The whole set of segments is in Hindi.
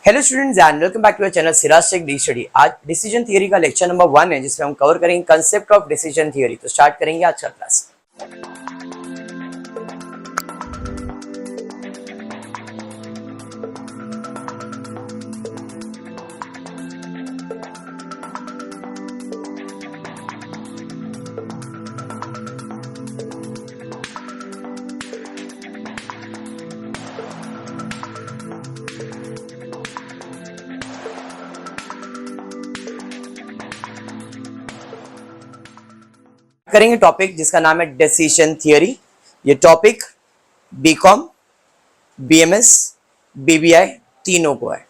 Hello students and welcome back to our channel Siraj take D study. आज डिसीजन थियरी का लेक्चर नंबर 1 है जिसमें हम कवर करेंगे कंसेप्ट ऑफ डिसीजन थियरी। तो स्टार्ट करेंगे आज का क्लास। करेंगे टॉपिक जिसका नाम है डिसीजन थियरी। ये टॉपिक बीकॉम, बीएमएस, बीबीआई तीनों को है।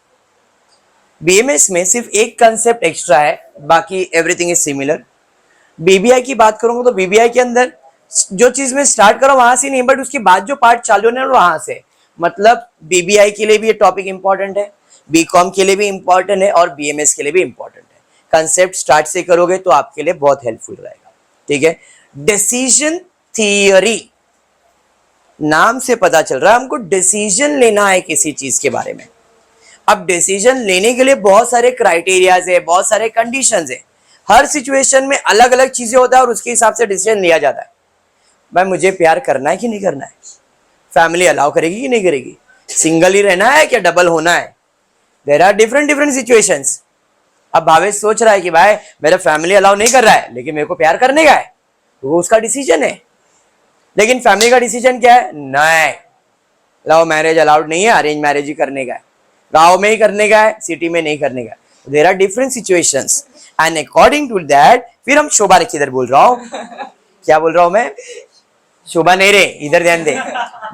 बीएमएस में सिर्फ एक कंसेप्ट एक्स्ट्रा है, बाकी एवरीथिंग इज सिमिलर। बीबीआई की बात करूंगा तो बीबीआई के अंदर जो चीज में स्टार्ट करो वहां से नहीं, बट उसके बाद जो पार्ट चालू होने वहां से, मतलब बीबीआई के लिए भी ये टॉपिक इंपॉर्टेंट है, बीकॉम के लिए भी इंपॉर्टेंट है और बीएमएस के लिए भी इंपॉर्टेंट है। कंसेप्ट स्टार्ट से करोगे तो आपके लिए बहुत हेल्पफुल रहेगा। ठीक है, डिसीजन थियरी नाम से पता चल रहा है हमको डिसीजन लेना है किसी चीज के बारे में। अब डिसीजन लेने के लिए बहुत सारे क्राइटेरियाज है, बहुत सारे कंडीशंस है। हर सिचुएशन में अलग अलग चीजें होता है और उसके हिसाब से डिसीजन लिया जाता है। भाई मुझे प्यार करना है कि नहीं करना है, फैमिली अलाउ करेगी कि नहीं करेगी, सिंगल ही रहना है क्या डबल होना है, देयर आर डिफरेंट सिचुएशंस। अब भावेश सोच रहा है कि भाई मेरा फैमिली अलाउ नहीं कर रहा है लेकिन मेरे को प्यार करने का है, तो वो उसका डिसीजन है। लेकिन फैमिली का डिसीजन क्या है? नहीं, लव मैरिज अलाउड नहीं है, अरेंज मैरिज ही करने का है, गांव में ही करने का है, सिटी में नहीं करने का है। There are different situations and according to that फिर हम शोभा रखी इधर बोल रहा हूँ क्या बोल रहा हूं मैं? शोभा नहीं रे, इधर ध्यान दे।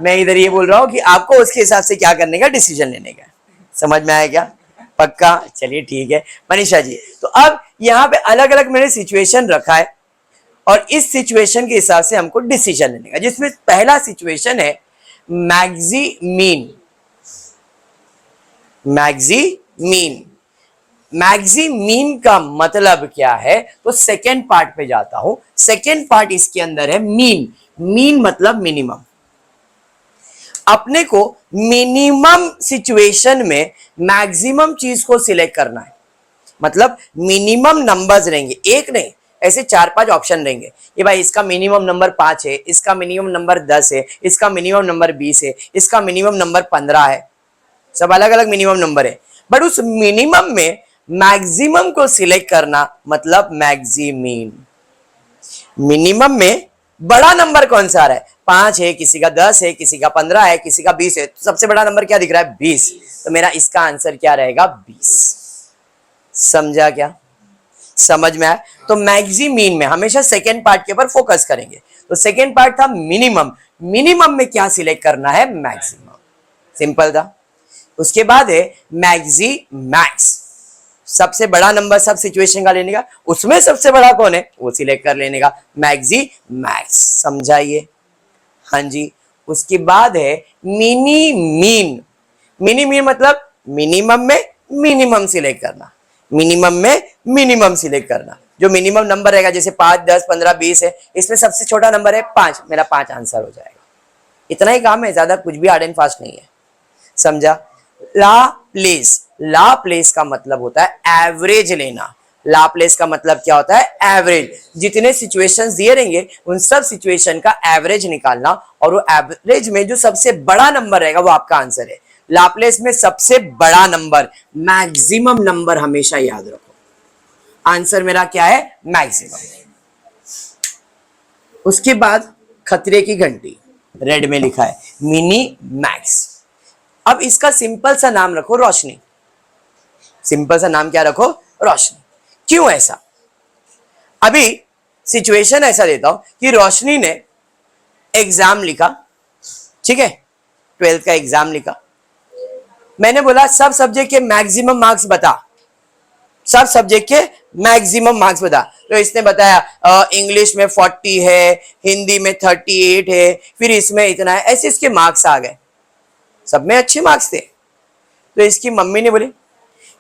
मैं इधर ये बोल रहा हूँ कि आपको उसके हिसाब से क्या करने का, डिसीजन लेने का। समझ में आया क्या? पक्का? चलिए ठीक है मनीषा जी। तो अब यहाँ पे अलग अलग मैंने सिचुएशन रखा है और इस सिचुएशन के हिसाब से हमको डिसीजन लेने का, जिसमें पहला सिचुएशन है मैक्सी मीन। मैक्सी मीन का मतलब क्या है? तो सेकेंड पार्ट पे जाता हूं। सेकेंड पार्ट इसके अंदर है मीन मतलब मिनिमम। अपने को मिनिमम सिचुएशन में मैक्सिमम चीज को सिलेक्ट करना है, मतलब मिनिमम नंबर्स रहेंगे, एक नहीं ऐसे 4-5 ऑप्शन रहेंगे। ये भाई इसका मिनिमम नंबर 5 है, इसका मिनिमम नंबर 10 है, इसका मिनिमम नंबर 20 है, इसका मिनिमम नंबर 15 है, सब अलग अलग मिनिमम नंबर है। बट उस मिनिमम में मैक्सिमम को सिलेक्ट करना मतलब मैक्सिमीन। मिनिमम में बड़ा नंबर कौन सा आ रहा है? 5 है, किसी का 10 है, किसी का 15 है, किसी का 20 है, तो सबसे बड़ा नंबर क्या दिख रहा है? 20। तो मेरा इसका आंसर क्या रहेगा? 20। समझा क्या? समझ में आया? तो मैक्सिमीन में हमेशा सेकेंड पार्ट के ऊपर फोकस करेंगे। तो सेकेंड पार्ट था मिनिमम में क्या सिलेक्ट करना है? मैक्सिमम। सिंपल था। उसके बाद है मैक्स, सबसे बड़ा नंबर सब सिचुएशन का लेने का, उसमें सबसे बड़ा कौन है वो सिलेक्ट कर लेने का, मैक्स। समझाइए? हाँ जी। उसके बाद है मिनी मीन मतलब मिनिमम में मिनिमम सिलेक्ट करना, जो मिनिमम नंबर रहेगा, जैसे 5, 10, 15, 20 है, इसमें सबसे छोटा नंबर है 5, मेरा 5 आंसर हो जाएगा। इतना ही काम है, ज्यादा कुछ भी हार्ड एंड फास्ट नहीं है। समझा? ला प्लेस का मतलब होता है एवरेज लेना। ला प्लेस का मतलब क्या होता है? एवरेज। जितने सिचुएशंस दिए रहेंगे उन सब सिचुएशन का एवरेज निकालना, और वो एवरेज में जो सबसे बड़ा नंबर रहेगा वो आपका आंसर है। लाप्लेस में सबसे बड़ा नंबर, मैक्सिमम नंबर हमेशा याद रखो। आंसर मेरा क्या है? मैक्सिमम। उसके बाद खतरे की घंटी रेड में लिखा है मिनी मैक्स। अब इसका सिंपल सा नाम रखो रोशनी। सिंपल सा नाम क्या रखो? रोशनी। क्यों ऐसा? अभी सिचुएशन ऐसा देता हूं कि रोशनी ने एग्जाम लिखा, ठीक है, 12th का एग्जाम लिखा। मैंने बोला सब सब्जेक्ट के मैक्सिमम मार्क्स बता, सब सब्जेक्ट के मैक्सिमम मार्क्स बता। तो इसने बताया इंग्लिश में 40 है, हिंदी में 38 है, फिर इसमें इतना है, ऐसे इसके मार्क्स आ गए। सब में अच्छे मार्क्स थे। तो इसकी मम्मी ने बोली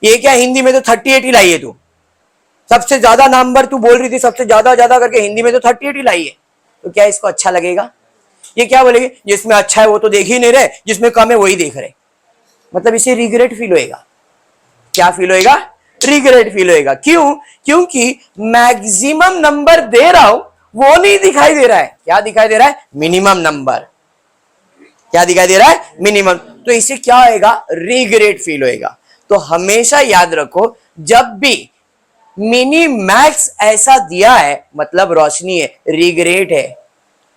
ये क्या, हिंदी में तो 38 ही लाई है तू, सबसे ज्यादा नंबर तू बोल रही थी, सबसे ज्यादा करके हिंदी में तो 38 ही लाई है, तो क्या इसको अच्छा लगेगा? ये क्या बोलेगी? जिसमें अच्छा है वो तो देख ही नहीं रहे, जिसमें कम है वही देख रहे। मतलब इसे रिग्रेट फील होएगा। क्या फील होएगा? रिग्रेट फील होएगा। क्यों? क्योंकि मैक्सिमम नंबर दे रहा हूं वो नहीं दिखाई दे रहा है। क्या दिखाई दे रहा है? Minimum number. क्या दिखाई दे रहा है? मिनिमम। तो इससे क्या होएगा? रिग्रेट फील होएगा। तो हमेशा याद रखो, जब भी मिनी मैक्स ऐसा दिया है मतलब रोशनी है, रिग्रेट है,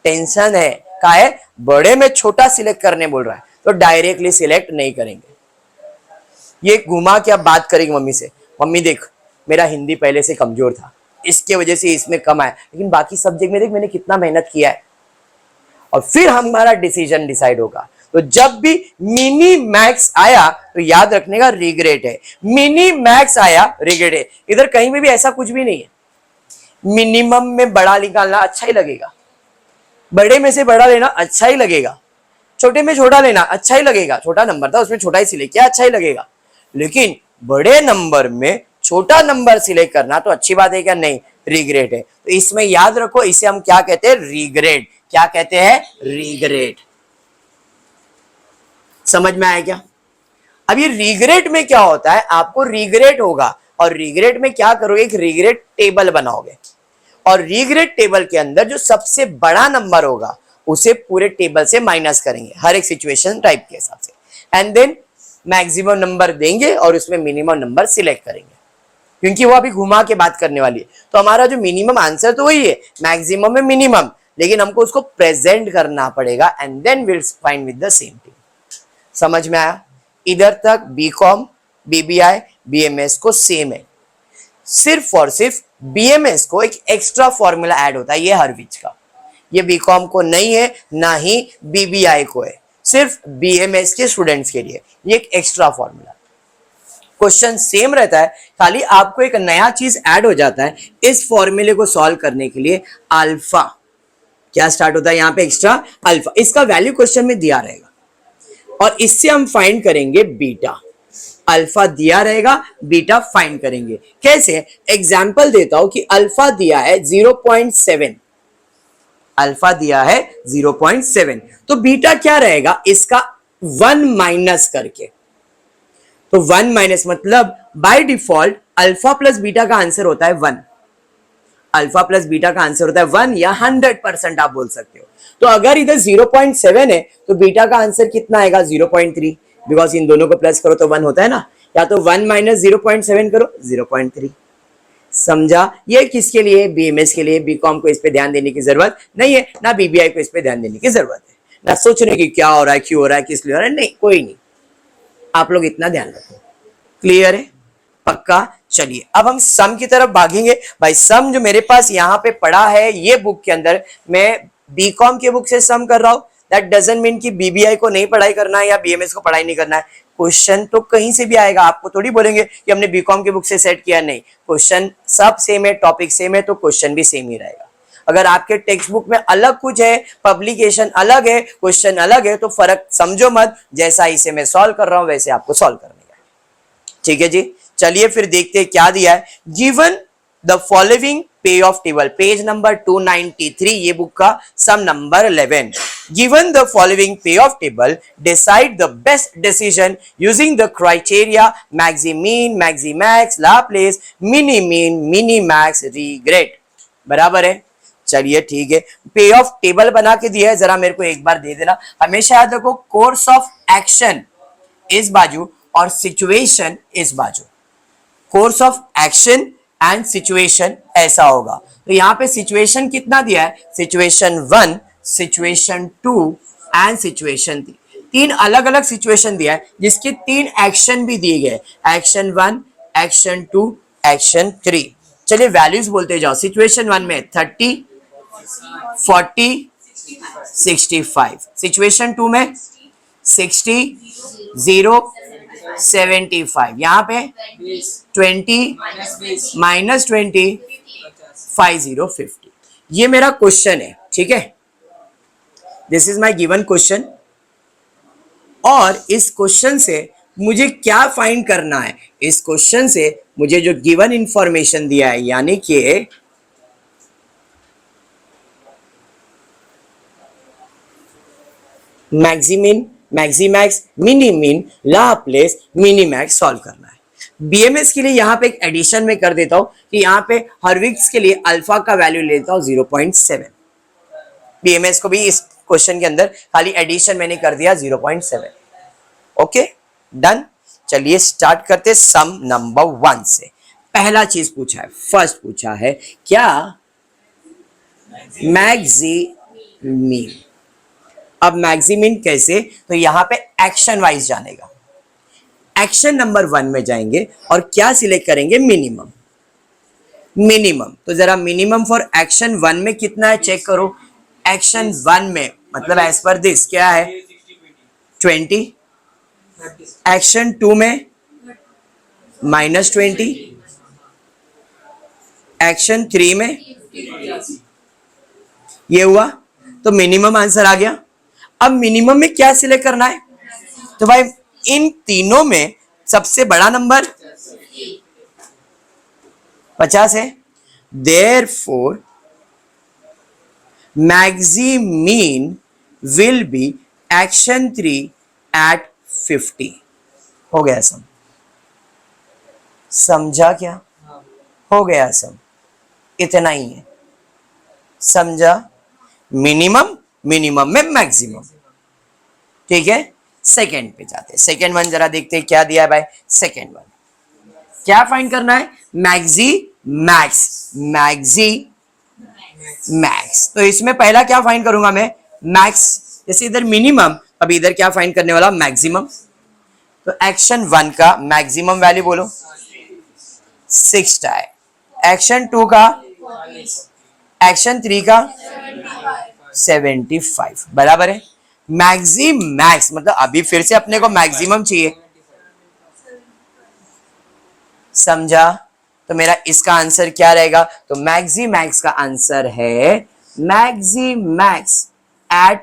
टेंशन है, का है बड़े में छोटा सिलेक्ट करने बोल रहा है, तो डायरेक्टली सिलेक्ट नहीं करेंगे। ये घुमा के अब बात करेंगे मम्मी से, मम्मी देख मेरा हिंदी पहले से कमजोर था, इसके वजह से इसमें कम आया, लेकिन बाकी सब्जेक्ट में देख मैंने कितना मेहनत किया है, और फिर हमारा डिसीजन डिसाइड होगा। तो जब भी मिनी मैक्स आया तो याद रखने का रिग्रेट है, मिनी मैक्स आया रिग्रेट है। इधर कहीं में भी ऐसा कुछ भी नहीं है। मिनिमम में बड़ा निकालना अच्छा ही लगेगा, बड़े में से बड़ा लेना अच्छा ही लगेगा, छोटे में छोटा लेना अच्छा ही लगेगा, छोटा नंबर था उसमें छोटा ही सिलेक्ट किया अच्छा ही लगेगा, लेकिन बड़े नंबर में छोटा नंबर सिलेक्ट करना तो अच्छी बात है क्या? नहीं, रिग्रेट है। तो इसमें याद रखो, इसे हम क्या कहते हैं? रिग्रेट। क्या कहते हैं? रिग्रेट। समझ में आया क्या? अब ये रिग्रेट में क्या होता है, आपको रिग्रेट होगा और रिग्रेट में क्या करोगे? एक रिग्रेट टेबल बनाओगे और रिग्रेट टेबल के अंदर जो सबसे बड़ा नंबर होगा उसे पूरे टेबल से माइनस करेंगे हर एक सिचुएशन टाइप के हिसाब से, एंड देन मैक्सिमम नंबर देंगे और उसमें मिनिमम नंबर सिलेक्ट करेंगे, क्योंकि वो अभी घुमा के बात करने वाली है। तो हमारा जो मिनिमम आंसर तो वही है, मैक्सिमम में मिनिमम, लेकिन हमको उसको प्रेजेंट करना पड़ेगा and then will find with the same thing. समझ में आया? इधर तक बीकॉम, बीबीआई, बीएमएस को सेम है, सिर्फ और सिर्फ बीएमएस को एक एक्स्ट्रा फॉर्मूला ऐड होता है, ये हरविच का। ये बीकॉम को नहीं है, ना ही बीबीआई को है, सिर्फ बीएमएस के स्टूडेंट्स के लिए ये एक एक्स्ट्रा फॉर्मूला। क्वेश्चन सेम रहता है, खाली आपको एक नया चीज ऐड हो जाता है इस फॉर्मूले को सॉल्व करने के लिए। अल्फा क्या स्टार्ट होता है यहाँ पे? Extra alpha. इसका वैल्यू क्वेश्चन में दिया रहेगा और इससे हम फाइंड करेंगे बीटा। अल्फा दिया रहेगा, बीटा फाइंड करेंगे। कैसे? एग्जाम्पल देता हूं कि अल्फा दिया है 0.7, अल्फा दिया है 0.7, तो बीटा क्या रहेगा इसका? 1 माइनस करके। तो 1 माइनस मतलब by default alpha plus beta का आंसर होता है 1। अल्फा प्लस बीटा का आंसर होता है 1 या 100% आप बोल सकते हो। तो अगर इधर 0.7 है तो बीटा का आंसर कितना आएगा? 0.3, बिकॉज इन दोनों को प्लस करो तो 1 होता है ना, या तो 1 माइनस 0.7 करो 0.3। समझा? ये किसके लिए? बीएमएस के लिए। बीकॉम को इस पे ध्यान देने की जरूरत नहीं है, ना बीबीआई को इस पे ध्यान देने की जरूरत है, ना सोचने की क्या हो रहा है, क्यों हो रहा है, किस लिए हो रहा है, नहीं, कोई नहीं। आप लोग इतना ध्यान रखो। क्लियर है? पक्का? चलिए अब हम सम की तरफ भागेंगे। भाई सम जो मेरे पास यहाँ पे पड़ा है ये बुक के अंदर, मैं बीकॉम के बुक से सम कर रहा हूं, दैट डजंट मीन कि बीबीआई को नहीं पढ़ाई करना है या बीएमएस को पढ़ाई नहीं करना है। क्वेश्चन तो कहीं से भी आएगा, आपको थोड़ी बोलेंगे कि हमने बीकॉम के बुक से सेट किया, नहीं, क्वेश्चन सब सेम है, टॉपिक सेम है, तो क्वेश्चन भी सेम ही रहेगा। अगर आपके टेक्स्ट बुक में अलग कुछ है, पब्लिकेशन अलग है, क्वेश्चन अलग है, तो फर्क समझो मत, जैसा इसे मैं सॉल्व कर रहा हूं वैसे आपको सॉल्व करने का। ठीक है जी, चलिए फिर देखते हैं क्या दिया है। Given the following payoff table, page number 293, ये बुक का sum number 11। Given the following payoff table, decide the best decision using the criteria maximin, maximax, Laplace, minimin, minimax, regret. बराबर है? चलिए ठीक है, पे ऑफ टेबल बना के दिया है, जरा मेरे को एक बार दे देना। हमेशा याद रखो, कोर्स ऑफ एक्शन इस बाजू और सिचुएशन इस बाजू। Course of action and situation ऐसा होगा। तो यहां पे सिचुएशन कितना दिया है? Situation 1, situation 2 and situation 3। तीन अलग अलग सिचुएशन दिया है जिसके 3 एक्शन भी दिए गए, एक्शन 1, एक्शन 2, एक्शन 3। चलिए वैल्यूज बोलते जाओ। सिचुएशन 1 में 30, 40, 65। सिचुएशन 2 में 60, 0, 75। यहां पे 20 माइनस 20, 50, 50। ये मेरा क्वेश्चन है, ठीक है, this is my given question. और इस क्वेश्चन से मुझे क्या फाइंड करना है? इस क्वेश्चन से मुझे जो गिवन इंफॉर्मेशन दिया है, यानी कि maximin, मैक्सिमैक्स, mini mean, Laplace, Minimax solve करना है। बीएमएस के लिए यहाँ पे एक एडिशन में कर देता हूं कि यहाँ पे हर्विक्स के लिए अल्फा का वैल्यू लेता हूं 0.7। बीएमएस को भी इस क्वेश्चन के अंदर खाली एडिशन मैंने कर दिया 0.7। Okay done. चलिए स्टार्ट करते सम नंबर 1 से। पहला चीज पूछा है, फर्स्ट पूछा है क्या मैक्सिमीन। अब मैक्सिमीन कैसे, तो यहां पे एक्शन वाइज जानेगा। एक्शन नंबर 1 में जाएंगे और क्या सिलेक्ट करेंगे, मिनिमम। मिनिमम तो जरा मिनिमम फॉर एक्शन 1 में कितना है चेक करो। एक्शन 1 में मतलब एज पर दिस क्या है 20। एक्शन 2 में -20। एक्शन 3 में ये हुआ, तो मिनिमम आंसर आ गया। अब मिनिमम में क्या सिलेक्ट करना है, तो भाई इन तीनों में सबसे बड़ा नंबर 50 है। Therefore maximin will be action 3 at 50। हो गया सम, समझा क्या, हो गया सम, इतना ही है, समझा। मिनिमम, मिनिमम में मैक्सिमम, ठीक है। सेकेंड पे जाते हैं, सेकेंड वन जरा देखते हैं क्या दिया है भाई। सेकेंड वन क्या फाइंड करना है, मैक्सी मैक्स, मैक्सी मैक्स। तो इसमें पहला क्या फाइंड करूंगा मैं, मैक्स। जैसे इधर मिनिमम, अभी इधर क्या फाइंड करने वाला, मैक्सिमम। तो एक्शन 1 का मैक्सिमम वैल्यू बोलो 60 है। एक्शन 2 का, एक्शन 3 का 75, बराबर है। मैक्सी मैक्स मतलब अभी फिर से अपने को मैक्सिमम चाहिए, समझा। तो मेरा इसका आंसर क्या रहेगा, तो मैक्सी मैक्स का आंसर है maxi max eight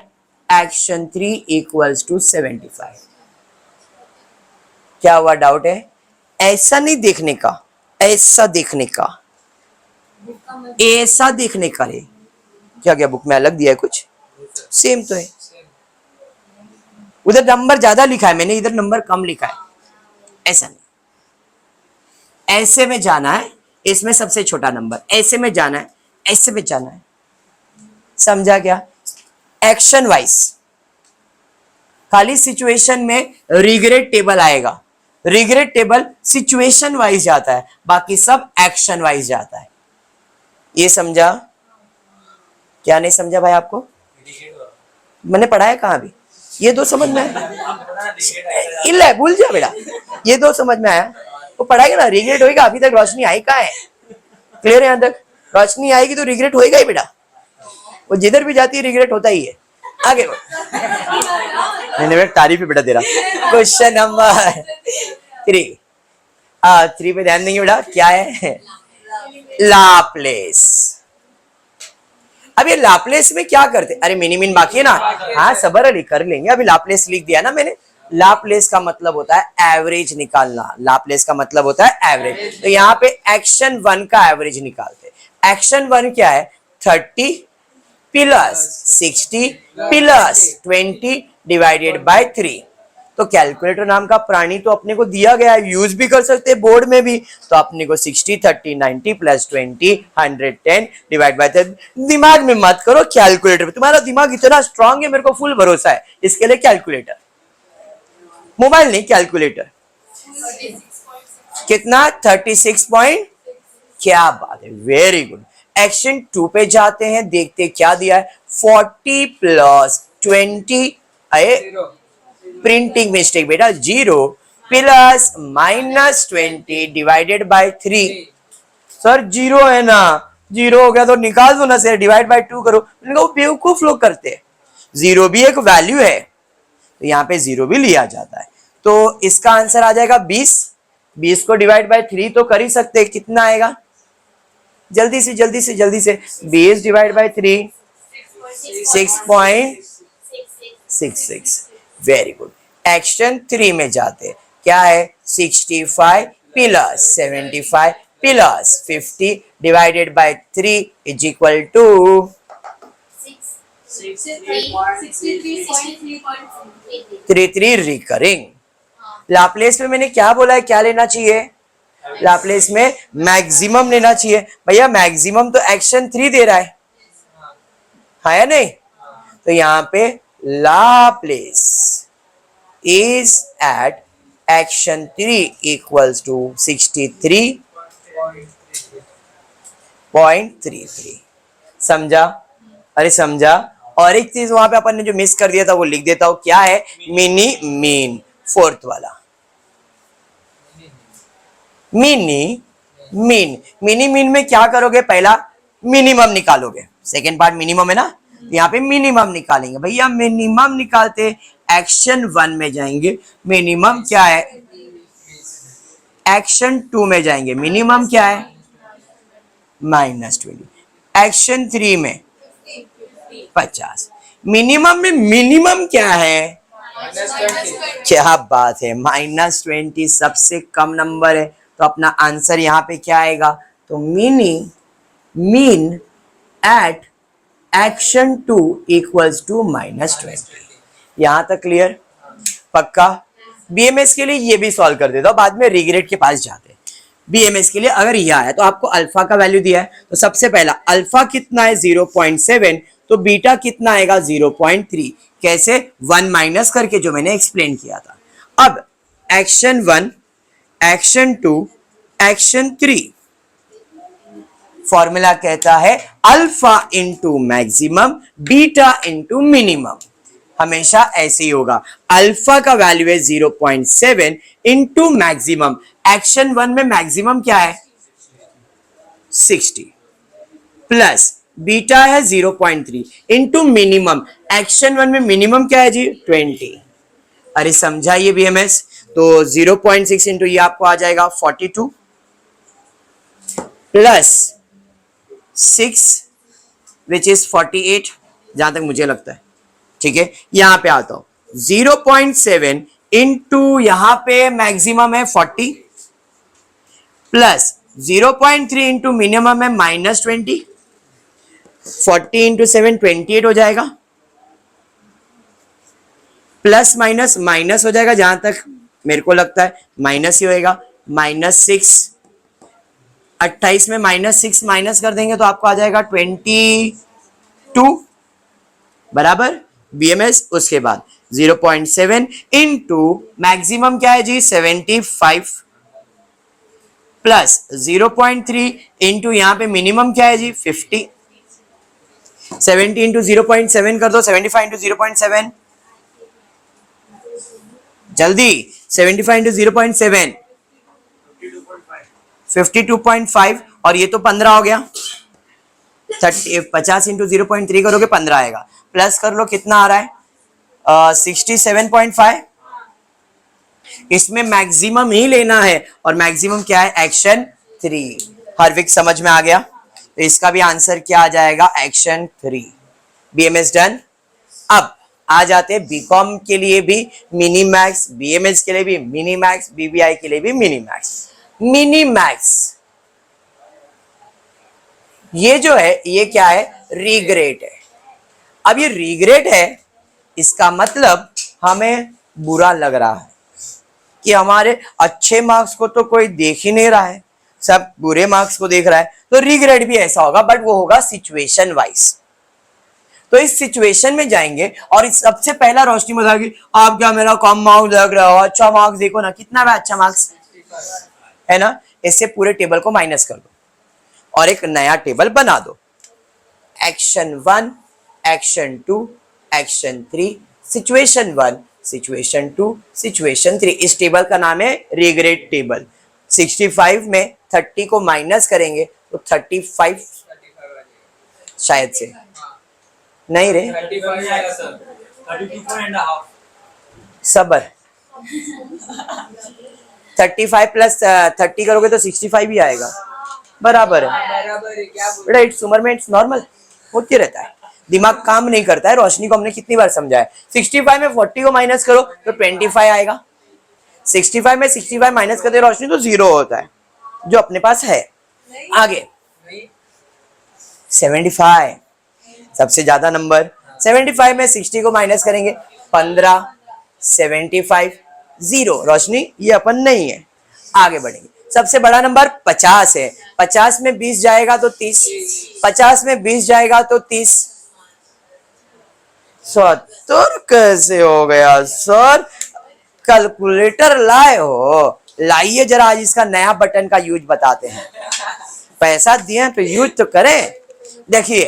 action 3 equals to 75। क्या हुआ, डाउट है, ऐसा नहीं देखने का, ऐसा देखने का, ऐसा देखने का। रे क्या क्या बुक में अलग दिया है कुछ, सेम तो है। उधर नंबर ज्यादा लिखा है मैंने, इधर नंबर कम लिखा है, ऐसा नहीं। ऐसे में जाना है, इसमें सबसे छोटा नंबर, ऐसे में जाना है, ऐसे में जाना है, समझा क्या। एक्शन वाइज खाली सिचुएशन में रिग्रेट टेबल आएगा, रिग्रेट टेबल सिचुएशन वाइज जाता है, बाकी सब एक्शन वाइज जाता है। ये समझा, क्या नहीं समझा भाई आपको, मैंने पढ़ाया कहां भी, ये दो समझ में आया, इल्ला भूल जा बेटा, ये दो समझ में आया, वो पढ़ाएगा ना, रिग्रेट होएगा। अभी तक रोशनी आई कहाँ है, क्लियर है, यहां तक रोशनी आएगी तो रिग्रेट होएगा ही बेटा, वो जिधर भी जाती है रिग्रेट होता ही है। आगे मैंने बेटा तारीफ ही बेटा दे रहा। क्वेश्चन नंबर 3, 3 पे ध्यान देंगे बेटा, क्या है, लाप्लेस। अब ये लाप्लेस में क्या करते, अरे मिनिमिन बाकी है ना, हाँ सबर अली कर लेंगे। अभी लाप्लेस लिख दिया ना मैंने। लाप्लेस का मतलब होता है एवरेज निकालना, लाप्लेस का मतलब होता है एवरेज। तो यहाँ पे एक्शन 1 का एवरेज निकालते। एक्शन 1 क्या है, 30 प्लस 60 प्लस 20 डिवाइडेड बाय 3। तो कैलकुलेटर नाम का प्राणी तो अपने को दिया गया है, यूज भी कर सकते हैं बोर्ड में भी। तो अपने को 60 30 90 प्लस 20 110 डिवाइड बाय 10। दिमाग में मत करो, कैलकुलेटर पे। तुम्हारा दिमाग इतना स्ट्रांग है, मेरे को फुल भरोसा है, इसके लिए कैलकुलेटर, मोबाइल नहीं कैलकुलेटर। कितना, 36 पॉइंट, क्या बात है, वेरी गुड। एक्शन 2 पे जाते हैं, देखते क्या दिया है, 40 प्लस 20, प्रिंटिंग मिस्टेक बेटा, 0 प्लस -20 डिवाइडेड बाय 3। सर 0 है ना, 0 हो गया तो निकाल दो ना सर, डिवाइड बाय 2 करो। बेवकूफ लोग करते हैं, 0 भी एक वैल्यू है, तो यहाँ पे 0 भी लिया जाता है। तो इसका आंसर आ जाएगा 20। 20 को डिवाइड बाय 3 तो कर ही सकते हैं, कितना आएगा, जल्दी से जल्दी से जल्दी से, 20 divide by 3 6.66। Very good. Action 3 में जाते, क्या है, 65 plus 75 plus 50 divided by 3 is equal to 33 recurring. Laplace में मैंने क्या बोला है, क्या लेना चाहिए, लाप्लेस में मैक्सिमम लेना चाहिए भैया, मैक्सिमम तो एक्शन 3 दे रहा है या नहीं? तो यहां पे Laplace is eight action 3 equals to 63.33। समझा? अरे समझा। और एक चीज वहां पे अपन ने जो मिस कर दिया था वो लिख देता हूं, क्या है? मिनी मीन, फोर्थ वाला मिनी मीन। मिनी मीन में क्या करोगे? पहला मिनिमम निकालोगे, सेकेंड पार्ट मिनिमम है ना, यहाँ पे मिनिमम निकालेंगे भैया। मिनिमम निकालते एक्शन 1 में जाएंगे, मिनिमम क्या है? एक्शन 2 में जाएंगे, मिनिमम क्या है? -20। एक्शन 3 में 50। मिनिमम में मिनिमम क्या है? क्या बात है, -20 सबसे कम नंबर है। तो अपना आंसर यहाँ पे क्या आएगा? तो mean at action 2 equals to -20। यहां तक क्लियर? पक्का? बीएमएस के लिए ये भी सॉल्व कर देता हूं, बाद में रिग्रेड के पास जाते हैं। बीएमएस के लिए अगर यह आया तो आपको अल्फा का वैल्यू दिया है, तो सबसे पहला अल्फा कितना है? 0.7, तो बीटा कितना आएगा? 0.3। कैसे? 1 माइनस करके, जो मैंने एक्सप्लेन किया था। अब एक्शन 1, एक्शन 2, एक्शन 3, फॉर्मूला कहता है alpha into maximum, beta into minimum. हमेशा ऐसे ही होगा। अल्फा का वैल्यू है 0.7 इंटू मैक्सिमम। एक्शन 1 में मैक्सिमम क्या है? 60 प्लस बीटा है 0.3 इंटू मिनिमम। एक्शन 1 में मिनिमम क्या है जी? 20। अरे समझा ये बीएमएस? तो 0.6 इंटू ये आपको आ जाएगा 42 प्लस 6 विच इज 48, जहां तक मुझे लगता है। ठीक है, यहां पे आता हूं। 0.7 इंटू यहां पे मैक्सिमम है 40 प्लस 0.3 इंटू मिनिमम है -20। 40 इंटू 7 28 हो जाएगा, प्लस माइनस माइनस हो जाएगा, जहां तक मेरे को लगता है माइनस ही होएगा। -6, 28 में -6 माइनस कर देंगे तो आपको आ जाएगा 22 बराबर बीएमएस। उसके बाद 0.7 इंटू मैक्सिमम क्या है जी? 75 प्लस 0.3 इंटू यहां पे मिनिमम क्या है जी? 50। 70 इंटू 0.7 कर दो, 75 इंटू 0.7, जल्दी 75 इंटू 0.7 52.5, और ये तो 15 हो गया। 50 इंटू 0.3 करोगे 15 आएगा, प्लस कर लो कितना आ रहा है? 67.5। इसमें मैक्सिमम ही लेना है, और मैक्सिमम क्या है? एक्शन 3। हरविक समझ में आ गया? तो इसका भी आंसर क्या आ जाएगा? एक्शन 3। BMS done. अब आ जाते हैं बीकॉम के लिए भी मिनी मैक्स, बीएमएस के लिए भी मिनी मैक्स, बीबीआई के लिए भी मिनी मैक्स। मिनी मैक्स ये जो है, ये क्या है? रिग्रेड है। अब ये रिग्रेड है, इसका मतलब हमें बुरा लग रहा है कि हमारे अच्छे मार्क्स को तो कोई देख ही नहीं रहा है, सब बुरे मार्क्स को देख रहा है। तो रिग्रेड भी ऐसा होगा, बट वो होगा सिचुएशन वाइज। तो इस सिचुएशन में जाएंगे और इस सबसे पहला रोशनी बताएगी, आप क्या मेरा कम मार्क्स लग रहा हो? अच्छा मार्क्स देखो ना, कितना है अच्छा मार्क्स है ना। इससे पूरे टेबल को माइनस कर दो और एक नया टेबल बना दो। Action 1, action 2, action 3, situation 1, situation 2, situation 3। इस टेबल का नाम है रिग्रेड टेबल। 65 में 30 को माइनस करेंगे तो 35 शायद से नहीं रे, सबर 35 प्लस 30 करोगे तो 65 ही आएगा, बराबर है बेटा। इट्स उम्र में इट्स नॉर्मल होती रहता है, दिमाग काम नहीं करता है। रोशनी को हमने कितनी बार समझाया। 65 में 40 को माइनस करो तो 25 आएगा। 65 में 65 माइनस करते रोशनी तो 0 होता है, जो अपने पास है। आगे 75 सबसे ज्यादा नंबर। 75 में 60 को माइनस करेंगे 15, 75 0। रोशनी ये अपन नहीं है, आगे बढ़ेंगे। सबसे बड़ा नंबर 50 है। 50 में 20 जाएगा तो 30, 50 में 20 जाएगा तो 30। 70 कैसे हो गया सर? कैलकुलेटर लाए हो? लाइए जरा, आज इसका नया बटन का यूज बताते हैं। पैसा दिए तो यूज तो करें। देखिए,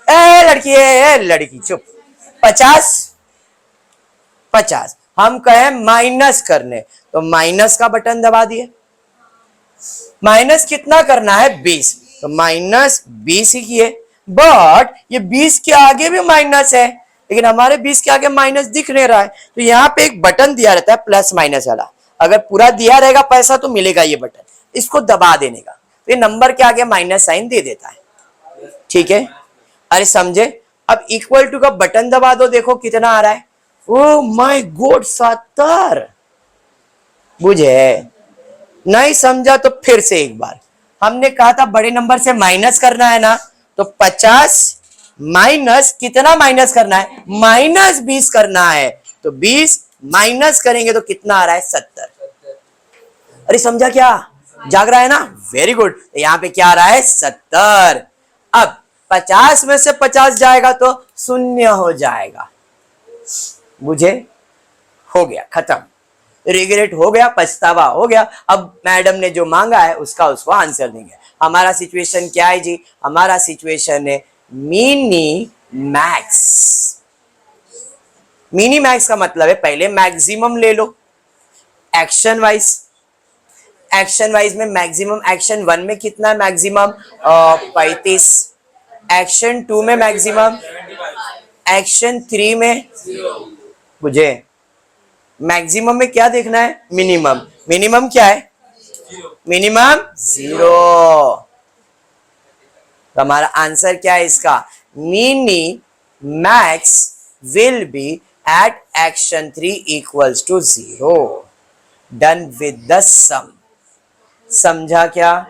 ए लड़की, ए लड़की चुप। 50 50 हम कहें माइनस करने, तो माइनस का बटन दबा दिए। माइनस कितना करना है? 20, तो माइनस 20 ही किए। बट ये 20 के आगे भी माइनस है, लेकिन हमारे 20 के आगे माइनस दिख नहीं रहा है, तो यहाँ पे एक बटन दिया रहता है प्लस माइनस वाला। अगर पूरा दिया रहेगा पैसा तो मिलेगा ये बटन, इसको दबा देने का, तो ये नंबर के आगे माइनस साइन दे देता है। ठीक है, अरे समझे? अब इक्वल टू का बटन दबा दो, देखो कितना आ रहा है। Oh my God, 70। बुझे? नहीं समझा तो फिर से एक बार। हमने कहा था बड़े नंबर से माइनस करना है ना, तो 50 माइनस कितना माइनस करना है? माइनस 20 करना है, तो 20 माइनस करेंगे तो कितना आ रहा है? 70। अरे समझा क्या? जाग रहा है ना? Very good. तो यहाँ पे क्या आ रहा है? 70। अब 50 में से 50 जाएगा तो शून्य हो जाएगा। बुझे? हो गया, खत्म। रिग्रेट हो गया, पछतावा हो गया। अब मैडम ने जो मांगा है उसका उसको आंसर देंगे। हमारा सिचुएशन क्या है जी? हमारा सिचुएशन है मिनी मैक्स। मिनी मैक्स का मतलब है पहले मैक्सिमम ले लो एक्शन वाइज। एक्शन वाइज में मैक्सिमम, एक्शन 1 में कितना है मैक्सिमम? 35। एक्शन 2 में मैक्सिमम, एक्शन 3 में, बुझे? मैक्सिमम में क्या देखना है? मिनिमम। मिनिमम क्या है? मिनिमम 0। तो हमारा आंसर क्या है इसका? Minimax will be at action 3 equals to 0। Done with the sum. समझा क्या?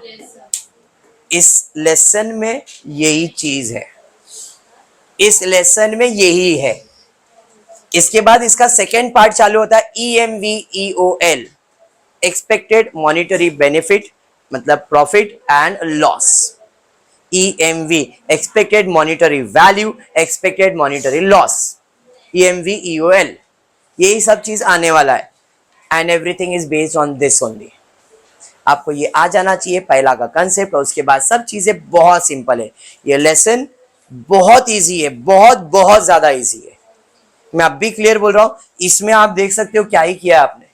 इस लेसन में यही चीज है, इस लेसन में यही है। इसके बाद इसका सेकेंड पार्ट चालू होता है EMVEOL, एक्सपेक्टेड मॉनिटरी बेनिफिट, मतलब profit and loss. EMV expected monetary value, expected monetary loss. EMVEOL, यही सब चीज आने वाला है। And everything is based on this only. आपको ये आ जाना चाहिए पहला का कंसेप्ट, और उसके बाद सब चीजें बहुत सिंपल है। ये लेसन बहुत इजी है, बहुत बहुत ज्यादा इजी है। मैं अब भी क्लियर बोल रहा हूं। इसमें आप देख सकते हो क्या ही किया आपने,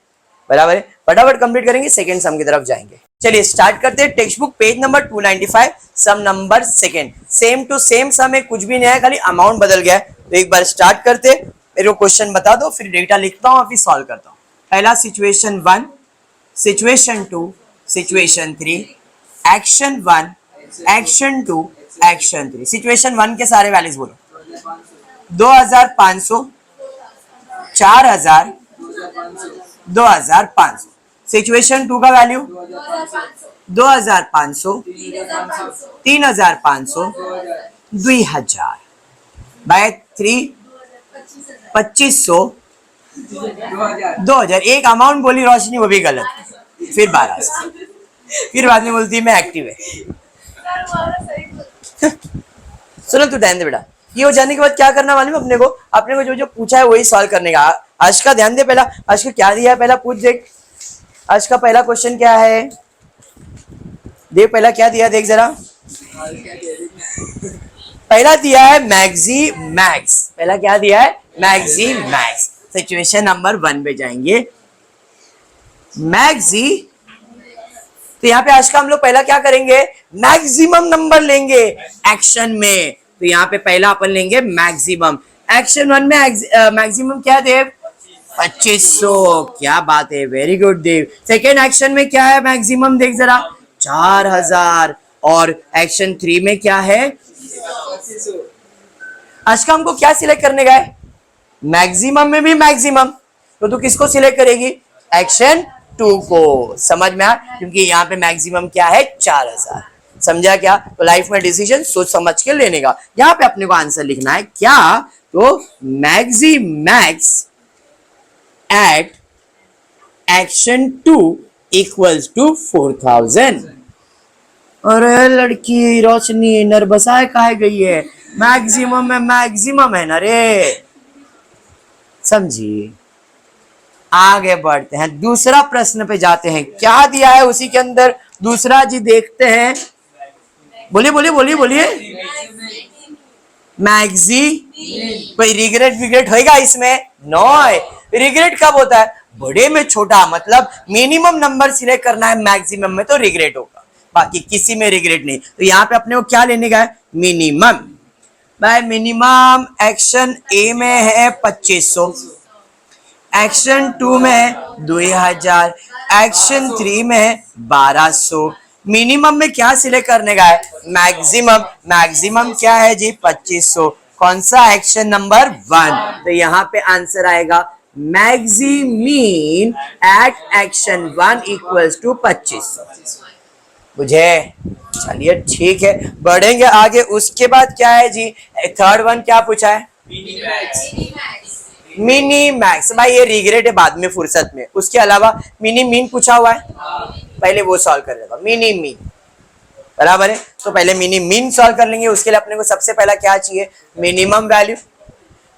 बराबर है। फटाफट कंप्लीट करेंगे, सेकंड सम की तरफ जाएंगे। चलिए स्टार्ट करते हैं। Text book page number 295, sum number second. Same to same sum है, कुछ भी नहीं है, खाली अमाउंट बदल गया है। तो एक बार स्टार्ट करते, मेरे को क्वेश्चन बता दो, फिर डेटा लिखता हूं, फिर सॉल्व करता हूं। पहला situation 1, situation 2, situation 3, action 1, action 2, action 3। Situation 1 के सारे वैल्यूज बोलो। 2500, 4000, 2500। सिचुएशन 2 का वैल्यू 2500, 3500, 2000 बाय 3, 2500, 2000। एक अमाउंट बोली रोशनी, वो भी गलत। फिर 1200, फिर बाद में बोलती है मैं एक्टिव है। सुनो तू ध्यान दे बेटा, ये हो जाने के बाद क्या करना मालूम अपने को? अपने को जो जो पूछा है वही सॉल्व करने का। आज का ध्यान दे। पहला आज का क्या दिया है, पहला पूछ देख। आज का पहला क्वेश्चन क्या है? देख पहला क्या दिया, देख जरा। पहला दिया है मैक्सी मैक्स। पहला क्या दिया है? Maxi max. सिचुएशन नंबर 1 पे जाएंगे। मैक्सी, तो यहाँ पे आज का हम लोग पहला क्या करेंगे? मैक्सिमम नंबर लेंगे एक्शन में। तो यहाँ पे पहला अपन लेंगे मैक्सिमम। एक्शन 1 में मैक्सिमम क्या देव? 2500। क्या बात है, वेरी गुड देव। सेकेंड एक्शन में क्या है मैक्सिमम, देख जरा, 4000। और एक्शन 3 में क्या है? आज का हमको क्या सिलेक्ट करने का है? मैक्सिमम में भी मैक्सिमम, तो तू किसको सिलेक्ट करेगी? एक्शन 2 को। समझ में आ? क्योंकि यहाँ पे मैक्सिमम क्या है? 4000। समझा क्या? तो लाइफ में डिसीजन सोच समझ के लेने का। यहाँ पे अपने को आंसर लिखना है क्या? तो maxi max eight action 2 equals to 4000। अरे लड़की रोशनी नर्बसाए काहे गई है, मैक्सिमम में मैक्सिमम है ना रे, समझिए। आगे बढ़ते हैं, दूसरा प्रश्न पे जाते हैं, क्या दिया है उसी के अंदर दूसरा जी देखते हैं। बोलिए बोलिए बोलिए बोलिए। मैक्सी, कोई रिग्रेट विग्रेट होएगा इसमें? नो। रिग्रेट कब होता है? बड़े में छोटा, मतलब मिनिमम नंबर सिलेक्ट करना है, मैक्सिमम में तो रिग्रेट होगा, बाकी किसी में रिग्रेट नहीं। तो यहाँ पे अपने को क्या लेने का है? मिनिमम। भाई मिनिमम एक्शन ए में है 2500, एक्शन 2 में है 2000, एक्शन 3 में है 1200। मिनिमम में क्या सिलेक्ट करने का है? मैक्सिमम। मैक्सिमम क्या है जी? 2500। कौन सा? Action number 1। तो यहाँ पे आंसर आएगा मैक्सिमीन एट एक्शन 1 इक्वल्स टू 2500। बुझे? चलिए ठीक है, बढ़ेंगे आगे। उसके बाद क्या है जी? थर्ड वन क्या पूछा है? Mini max. भाई ये रिग्रेट है बाद में फुर्सत में, उसके अलावा मिनी मीन पूछा हुआ है, पहले वो सॉल्व कर लेगा। मिनी मीन बराबर है, तो पहले मिनी मीन सॉल्व कर लेंगे। उसके लिए अपने को सबसे पहला क्या चाहिए? Minimum value.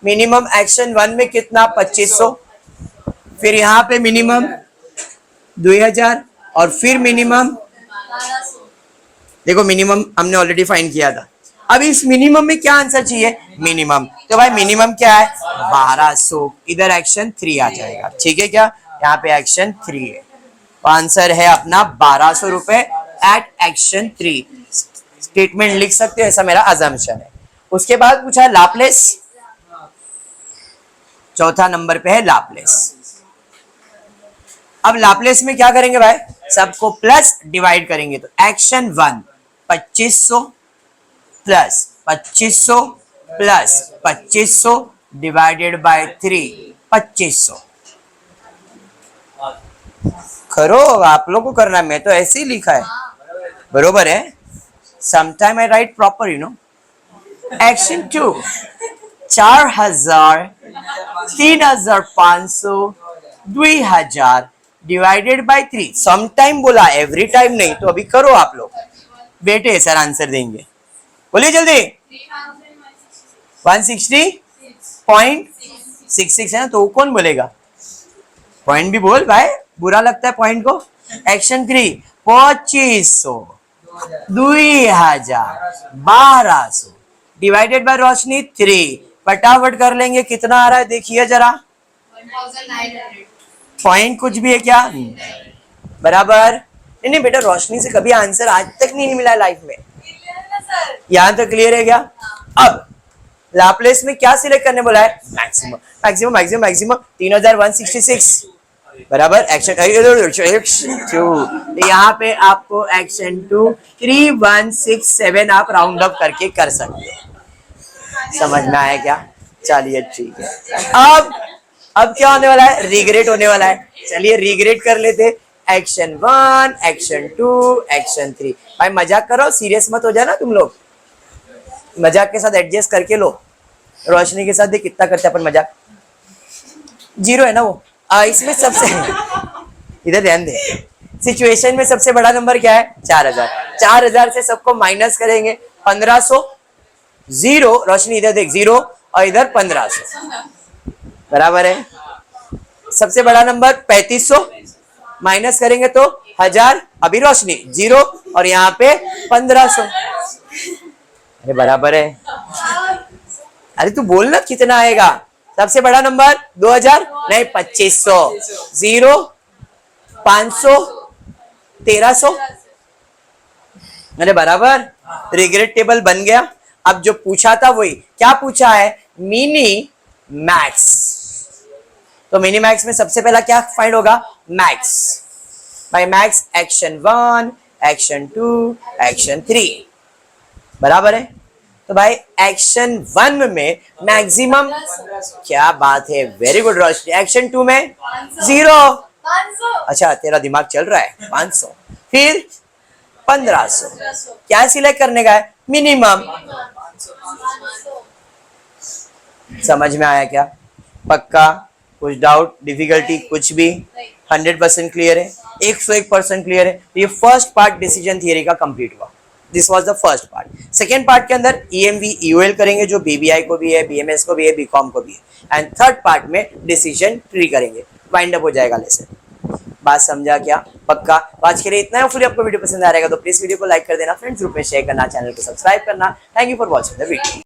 मिनिमम एक्शन 1 में कितना? 2500, फिर यहाँ पे मिनिमम 2000, और फिर मिनिमम, देखो मिनिमम हमने ऑलरेडी फाइंड किया था। अब इस मिनिमम में क्या आंसर चाहिए? मिनिमम। तो भाई मिनिमम क्या है? 1200। इधर एक्शन 3 आ जाएगा, ठीक है क्या? यहाँ पे एक्शन 3 है, तो आंसर है अपना 1200 रुपए एट एक्शन 3। स्टेटमेंट लिख सकते हो, ऐसा मेरा अजम्पशन है। उसके बाद पूछा है लाप्लेस, चौथा नंबर पे है लाप्लेस। अब लाप्लेस में क्या करेंगे भाई? सबको प्लस डिवाइड करेंगे, तो action 1 2500 plus 2500 plus 2500 divided by 3 2500। करो, आप लोग को करना है, मैं तो ऐसे ही लिखा है, बरोबर है। Sometime I right proper, you know. Action 2 4000 3500 2000 divided by 3। Sometime बोला, एवरी टाइम नहीं। तो अभी करो आप लोग, बेटे सर आंसर देंगे, बोलिए जल्दी। 160.66 है ना, तो कौन बोलेगा? पॉइंट भी बोल भाई, बुरा लगता है पॉइंट को। एक्शन 3 2500 2000 1200 डिवाइडेड बाय रोशनी 3। फटाफट कर लेंगे, कितना आ रहा है देखिए जरा। 1900। पॉइंट कुछ भी है क्या? बराबर। नहीं नहीं बेटा, रोशनी से कभी आंसर आज तक नहीं मिला लाइफ में। यहां तक क्लियर है क्या? अब लाप्लेस में क्या सिलेक्ट करने बोला है? मैक्सिमम। मैक्सिमम मैक्सिमम मैक्सिमम 3166 बराबर एक्शन 2। यहाँ पे आपको एक्शन 2 3167 आप राउंड अप करके कर सकते हो। समझ में आया क्या? चलिए ठीक है। अब क्या होने वाला है? रिग्रेट होने वाला है। चलिए रिग्रेट कर लेते। Action 1 action 2 action 3। भाई मजाक करो, सीरियस मत हो जाना तुम लोग, मजाक के साथ एडजस्ट करके लो। रोशनी के साथ भी कितना करते अपन मजाक, 0 है ना वो। इसमें सबसे इधर ध्यान दे, सिचुएशन में सबसे बड़ा नंबर क्या है? 4000। 4000 से सबको माइनस करेंगे, 1500 0। रोशनी इधर देख, 0 और इधर 1500 बराबर है। सबसे बड़ा नंबर 3500, माइनस करेंगे तो 1000। अभी रोशनी 0 और यहाँ पे 1500, अरे बराबर है। अरे तू बोल ना कितना आएगा? सबसे बड़ा नंबर 2000 नहीं 2500, 0 500 1300, अरे बराबर। रिग्रेट टेबल बन गया। अब जो पूछा था वही, क्या पूछा है? Mini max. तो मिनी मैक्स में सबसे पहला क्या फाइंड होगा? मैक्स। भाई मैक्स एक्शन 1 एक्शन 2 एक्शन 3 बराबर है। तो भाई एक्शन 1 में मैक्सिमम, क्या बात है, वेरी गुड रोशनी। एक्शन 2 में 0, अच्छा तेरा दिमाग चल रहा है। 500, फिर 1500। क्या सिलेक्ट करने का है? मिनिमम। समझ में आया क्या? पक्का? कुछ डाउट डिफिकल्टी कुछ भी? 100% क्लियर है, 101% क्लियर है। ये फर्स्ट पार्ट डिसीजन थियरी का कंप्लीट हुआ। This was the first part. Second part के अंदर ईएमवी ईओएल करेंगे जो बीबीआई को भी है, बीएमएस को भी है, बीकॉम को भी है। एंड थर्ड पार्ट में डिसीजन ट्री करेंगे, वाइंड अप हो जाएगा लेसन। बात समझा क्या? पक्का? तो आज के लिए इतना है। फिर आपको वीडियो पसंद आ रहेगा तो प्लीज वीडियो को लाइक कर देना, फ्रेंड्स ग्रुप में शेयर करना, चैनल को सब्सक्राइब करना। Thank you for watching the video.